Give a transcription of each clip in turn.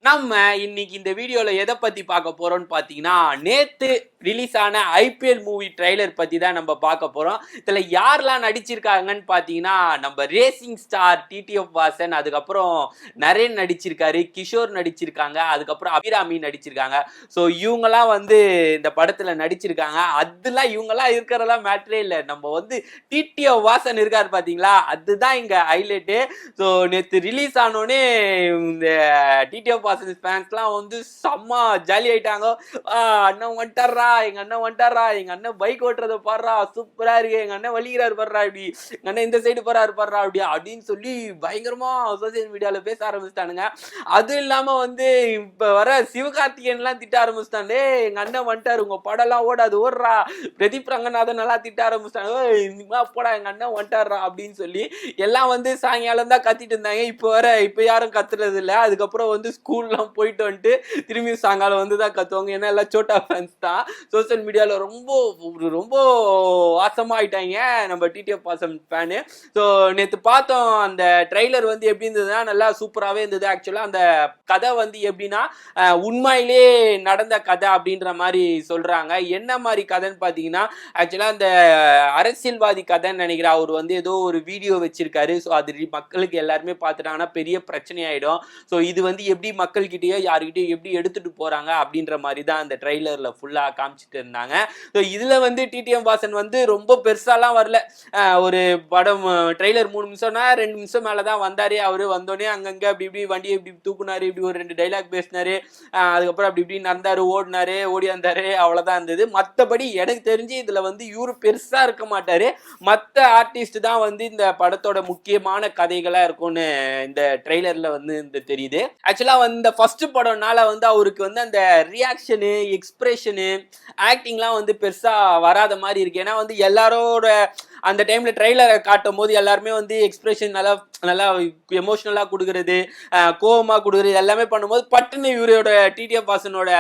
நம்ம இன்னைக்கு இந்த வீடியோல எதை பத்தி பார்க்க போறோம்னு பாத்தீங்கன்னா, நேத்து ரிலீஸ் ஆன ஐபிஎல் மூவி ட்ரைலர் பத்தி தான் நம்ம பார்க்க போறோம். இதுல யாரெல்லாம் நடிச்சிருக்காங்கன்னு பாத்தீங்கன்னா, நம்ம ரேசிங் ஸ்டார் டிடிஎஃப் வாசன், அதுக்கப்புறம் நரேன் நடிச்சிருக்காரு, கிஷோர் நடிச்சிருக்காங்க, அதுக்கப்புறம் அபிராமி நடிச்சிருக்காங்க. ஸோ இவங்கெல்லாம் வந்து இந்த படத்துல நடிச்சிருக்காங்க. அதெல்லாம் இவங்கெல்லாம் இருக்கிறதெல்லாம் மேட்டரே இல்லை. நம்ம வந்து டிடிஎஃப் வாசன் இருக்காரு பாத்தீங்களா, அதுதான் இங்க ஹைலைட்டு. ஸோ நேத்து ரிலீஸ் ஆனோடனே இந்த டிடிஎஃப் ஃபேன்ஸ்லாம் வந்து செம்ம ஜாலி ஆயிட்டாங்க. அண்ணன் வந்துட்டாரா, எங்க அண்ணன் வந்துட்டாரா, எங்க அண்ணன் பைக் ஓட்டுறத பாடுறா, சூப்பரா இருக்கு, எங்க அண்ணன் வலிக்கிறாரு பாடுறா, இப்படி எங்க அண்ணன் இந்த சைடு போறாரு பாடுறா, அப்படி அப்படின்னு சொல்லி பயங்கரமா சோசியல் மீடியால பேச ஆரம்பிச்சிட்டானுங்க. அது இல்லாம வந்து இப்ப வர சிவகார்த்திகேயன் எல்லாம் திட்ட ஆரம்பிச்சிட்டானே, எங்க அண்ணன் வந்துட்டாரு, உங்க படம் எல்லாம் ஓடாது, ஓடுறா. பிரதீப் ரங்கநாதன் எல்லாம் திட்ட ஆரம்பிச்சிட்டாங்க, போடா எங்க அண்ணன் வந்துட்டாரா அப்படின்னு சொல்லி எல்லாம் வந்து சாயங்காலம் தான் கத்திட்டு இருந்தாங்க. இப்ப யாரும் கத்துறது இல்லை. அதுக்கப்புறம் வந்து ஸ்கூல்லாம் போயிட்டு வந்துட்டு திரும்பி சாயங்காலம் வந்து தான் கத்துவாங்க. ஏன்னா எல்லாம் சோட்டா ஃபேன்ஸ் தான். சோசியல் மீடியாவில் ரொம்ப வாசமா ஆயிட்டாங்க நம்ம டிடிஎஃப் வாசன் ஃபேனு. ஸோ நேற்று பார்த்தோம் அந்த ட்ரெய்லர் வந்து எப்படி இருந்ததுன்னா நல்லா சூப்பராகவே இருந்தது. ஆக்சுவலாக அந்த கதை வந்து எப்படின்னா உண்மையிலே நடந்த கதை அப்படின்ற மாதிரி சொல்றாங்க. என்ன மாதிரி கதைன்னு பார்த்தீங்கன்னா, ஆக்சுவலாக அந்த அரசியல்வாதி கதைன்னு நினைக்கிறேன். அவர் வந்து ஏதோ ஒரு வீடியோ வச்சிருக்காரு. ஸோ அது மக்களுக்கு எல்லாருமே பார்த்துட்டாங்கன்னா பெரிய பிரச்சனை ஆயிடும். ஸோ இது வந்து எப்படி மக்கள்கிட்டயோ யாருக்கிட்டயோ எப்படி எடுத்துட்டு போறாங்க அப்படின்ற மாதிரி தான் அந்த ட்ரெய்லர்ல ஃபுல்லா காமிச்சிட்டு இருந்தாங்க. ஸோ இதுல வந்து டிடிஎம் வாசன் வந்து ரொம்ப பெருசாலாம் வரல. ஒரு படம் ட்ரெய்லர் 3 நிமிஷம்னா 2 நிமிஷம் மேலதான் வந்தாரு. அவரு வந்தோடனே அங்கங்க அப்படி இப்படி வண்டியை இப்படி தூக்குனாரு, இப்படி ஒரு 2 டைலாக் பேசினாரு, அதுக்கப்புறம் அப்படி இப்படி நடந்தாரு, ஓடி வந்தாரு, அவ்வளவுதான் இருந்தது. மற்றபடி எனக்கு தெரிஞ்சு இதுல வந்து இவரு பெருசா இருக்க மாட்டாரு. மற்ற ஆர்டிஸ்ட் தான் வந்து இந்த படத்தோட முக்கியமான கதைகளா இருக்கும்னு இந்த ட்ரெய்லர்ல வந்து இந்த தெரியுது. ஆக்சுவலா வந்து ஃபர்ஸ்ட் படம்னால வந்து அவருக்கு வந்து அந்த ரியாக்ஷனு, எக்ஸ்பிரஷனு, ஆக்டிங்லாம் வந்து பெருசா வராத மாதிரி இருக்கு. ஏன்னா வந்து எல்லாரோட அந்த டைம்ல ட்ரெய்லரை காட்டும் போது எல்லாருமே வந்து எக்ஸ்பிரஷன் நல்லா எமோஷனலா கொடுக்கறது, கோவமா கொடுக்கறது எல்லாமே பண்ணும்போது பட்டுன்னு இவரோட டிடிஎஃப் வாசனோட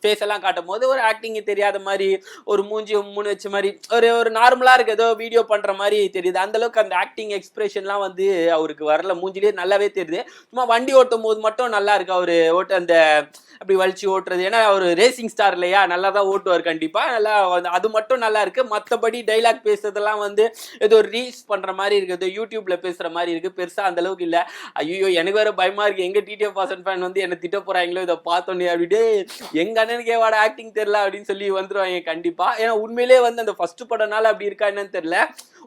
ஃபேஸ் எல்லாம் காட்டும் போது ஒரு ஆக்டிங் தெரியாத மாதிரி, ஒரு மூஞ்சி மூணு வச்ச மாதிரி, ஒரு நார்மலா இருக்கு, ஏதோ வீடியோ பண்ற மாதிரி தெரியுது. அந்த அளவுக்கு அந்த ஆக்டிங் எக்ஸ்பிரஷன்லாம் வந்து அவருக்கு வரல. மூஞ்சிலேயே நல்லாவே தெரியுது. சும்மா வண்டி ஓட்டும் போது மட்டும் நல்லா இருக்கு. அவரு ஓட்ட அந்த அப்படி வலிச்சு ஓட்டுறது, ஏன்னா அவர் ரேசிங் ஸ்டார் இல்லையா, நல்லா தான் ஓட்டுவார் கண்டிப்பா. நல்லா அது மட்டும் நல்லா இருக்கு. மற்றபடி டைலாக் பேசுறதெல்லாம் வந்து ஏதோ ரீல்ஸ் பண்ற மாதிரி இருக்கு, ஏதோ யூடியூப்ல பேசுற மாதிரி இருக்கு. பெருசா அந்த அளவுக்கு இல்ல. ஐயோ எனக்கு வேற பயமா இருக்கு, எங்க டிடிஎஃப் வாசன் ஃபேன் வந்து என்ன திட்ட போறாங்களோ இதை பார்த்தோன்னே, அப்படியே எங்க அண்ணனுக்கு வாட ஆக்டிங் தெரியல அப்படின்னு சொல்லி வந்துருவாங்க கண்டிப்பா. ஏன்னா உண்மையிலேயே வந்து அந்த ஃபர்ஸ்ட் படம்னால அப்படி இருக்கா என்னன்னு தெரியல,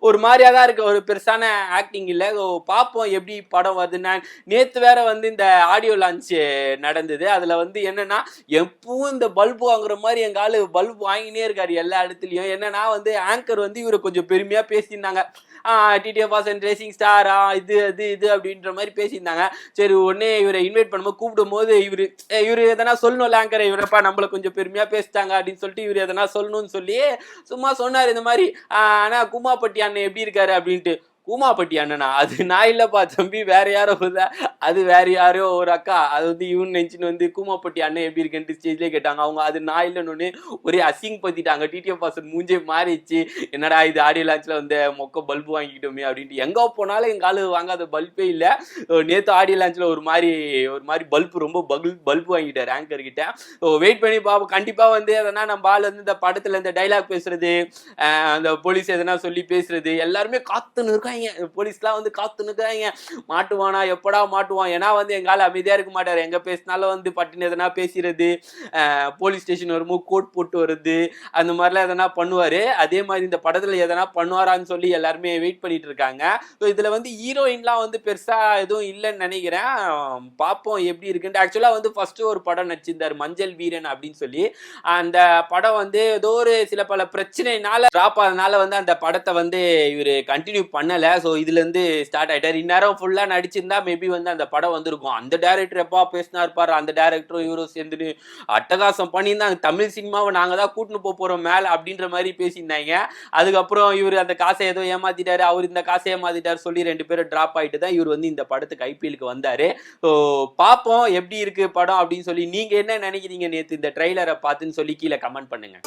ஒரு மாதிரியா தான் இருக்கு, ஒரு பெருசான ஆக்டிங் இல்லை. பார்ப்போம் எப்படி படம் வருதுன்னா. நேற்று வேற வந்து இந்த ஆடியோ லான்ச் நடந்தது. அதுல வந்து என்னன்னா, எப்பவும் இந்த பல்பு வாங்குற மாதிரி எங்க ஆளு பல்பு வாங்கினே இருக்காரு எல்லா இடத்துலயும். என்னன்னா வந்து ஆங்கர் வந்து இவரை கொஞ்சம் பெருமையா பேசியிருந்தாங்க. டிடிஎஃப் வாசன் ரேசிங் ஸ்டார், இது அப்படின்ற மாதிரி பேசியிருந்தாங்க. சரி, உடனே இவரை இன்வைட் பண்ணும்போது கூப்பிடும் போது இவரு எதனா சொல்லணும்ல, ஆங்கர் இவரப்பா நம்மளை கொஞ்சம் பெருமையா பேசிட்டாங்க அப்படின்னு சொல்லிட்டு இவர் எதனா சொல்லணும்னு சொல்லி சும்மா சொன்னார் இந்த மாதிரி. ஆனா குமாப்பட்டி அண்ணன் எப்படி இருக்காரு அப்படின்ட்டு. கூமாப்பட்டி அண்ணனா? அது நான் இல்லப்பா தம்பி, வேற யாரோ, அது வேற யாரோ ஒரு அக்கா. அது வந்து இவன் நினைச்சுன்னு வந்து கூமாப்பட்டி அண்ணன் எப்படி இருக்குன்னு ஸ்டேஜ்லேயே கேட்டாங்க. அவங்க அது நான் இல்லைன்னு ஒரே அசிங் பத்திட்டாங்க. டிடிஎஃப் வாசன் மூஞ்சே மாறிடுச்சு. என்னடா இது ஆடியோ லான்ச்ல வந்து மொக்க பல்பு வாங்கிக்கிட்டோமே அப்படின்ட்டு. எங்க போனாலும் எங்க ஆளு வாங்காத பல்பே இல்லை. நேற்று ஆடியோ லான்ச்ல ஒரு மாதிரி பல்பு ரொம்ப பல்பு வாங்கிட்டார் ஆங்கர் கிட்ட. வெயிட் பண்ணி பார்ப்போம். கண்டிப்பா வந்து எதனா நம்ம ஆள் வந்து இந்த படத்துல இந்த டைலாக் பேசுறது, அந்த போலீஸ் எதனா சொல்லி பேசுறது, எல்லாருமே காத்துன்னு இருக்காங்க. போலீஸ்லாம் வந்து காத்து நிற்கிறாங்க, மாட்டுவானா, எப்படா மாட்டுவான். ஏன்னா வந்து எங்கால அமைதியா இருக்க மாட்டாரு. எங்க பேசினாலும் வந்து பட்டுன்னு எதனா பேசுறது, போலீஸ் ஸ்டேஷன் வரும்போது கோட் போட்டு வருது, அந்த மாதிரிலாம் எதனா பண்ணுவாரு. அதே மாதிரி இந்த படத்துல எதனா பண்ணுவாரான்னு சொல்லி எல்லாருமே வெயிட் பண்ணிட்டு இருக்காங்க. ஸோ இதுல வந்து ஹீரோயின்லாம் வந்து பெருசா எதுவும் இல்லைன்னு நினைக்கிறேன். பார்ப்போம் எப்படி இருக்குன்ட்டு. ஆக்சுவலா வந்து ஃபர்ஸ்ட் ஒரு படம் நடிச்சிருந்தாரு, மஞ்சள் வீரன் அப்படின்னு சொல்லி. அந்த படம் வந்து ஏதோ ஒரு சில பல பிரச்சனைனால டிராப் ஆனதுனால வந்து அந்த படத்தை வந்து இவரு கண்டினியூ பண்ணல. ஸோ இதுல இருந்து ஸ்டார்ட் ஆயிட்டார். இந்நேரம் ஃபுல்லா நடிச்சிருந்தா மேபி வந்து அந்த படம் வந்திருக்கும். அந்த டைரக்டர் எப்பா பேசினா இருப்பாரு, அந்த டைரக்டரும் இவரும் சேர்ந்துட்டு அட்டகாசம் பண்ணியிருந்தாங்க. தமிழ் சினிமாவை நாங்க தான் கூட்டின்னு போறோம் மேல அப்படின்ற மாதிரி பேசியிருந்தாங்க. அதுக்கப்புறம் இவர் அந்த காசை ஏதோ ஏமாத்திட்டாரு, அவர் இந்த காசை ஏமாத்திட்டாரு சொல்லி 2 பேரும் டிராப் ஆயிட்டு தான் இவர் வந்து இந்த படத்துக்கு ஐபிஎலுக்கு வந்தாரு. ஸோ பார்ப்போம் எப்படி இருக்கு படம் அப்படின்னு சொல்லி. நீங்க என்ன நினைக்கிறீங்க நேற்று இந்த ட்ரெய்லரை பார்த்துன்னு சொல்லி கீழே கமெண்ட் பண்ணுங்க.